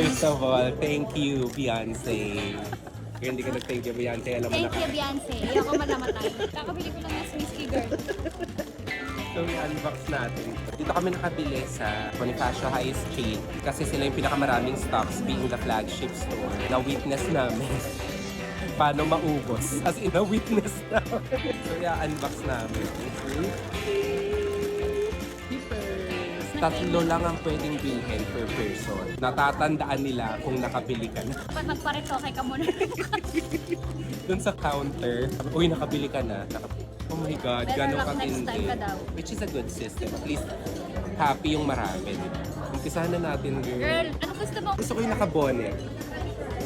First of all, thank you, Beyonce. Kaya hindi ka nag-thank you, Beyonce. Alam mo na Thank you, Beyonce. Ayoko malamatay. Kakabili ko lang ng Swisky Girl. So, i-unbox natin. Dito kami nakabili sa Bonifacio High Street kasi sila yung pinakamaraming stocks being the flagship store. Na-witness namin paano maubos. As in, na-witness namin. So, i-unbox namin. Tatlo lang ang pwedeng bilhin per person. Natatandaan nila kung nakabili ka na. Kapag magparetoke ka muna. Dun sa counter, uy, nakabili ka na. Oh my God, Better gano'ng luck next time katindi. ka daw. Which is a good system. At least, happy yung marami. Diba? Umpisahan na natin, girl. Girl, ano gusto mo? Gusto ko yung nakabonet.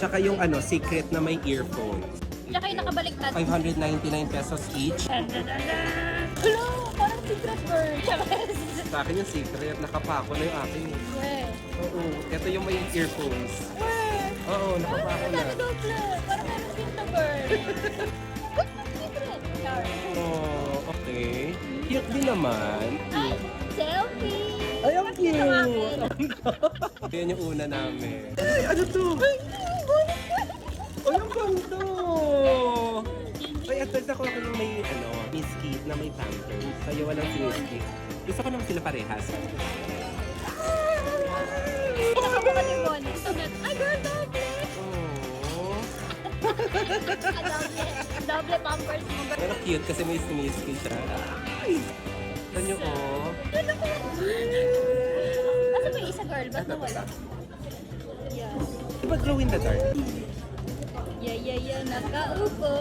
Tsaka yung secret na may earphones. Tsaka yung nakabaliktad. 599 pesos each. Hello! Parang secret girl. Sa akin yung secret, nakapako na yung akin. Weh. Oo, ito yung may earphones. Weh. Oo, nakapako na. Doble. Parang meron dito girl. Secret. Char. Oh, okay. Cute din naman. Ay, selfie! Ay, ang Bakit ito ang akin? cute! Yan yung una namin. Ay, ano to? Ay, ang ganda! Ay, at least ako yung may, biscuit na may pampers. Sa'yo walang biscuit. Gusto ko naman sila parehas. Pinakabuka ni Bonnie. Ay, girl, doble! Oh. Doble pampers mo. Girl. Pero cute kasi may sneaky siya. Ay! Saan nyo, oh? Asa ba yung isa girl? Ba't nawala? Yeah. Diba glow in the dark? Yeah, nakaupo.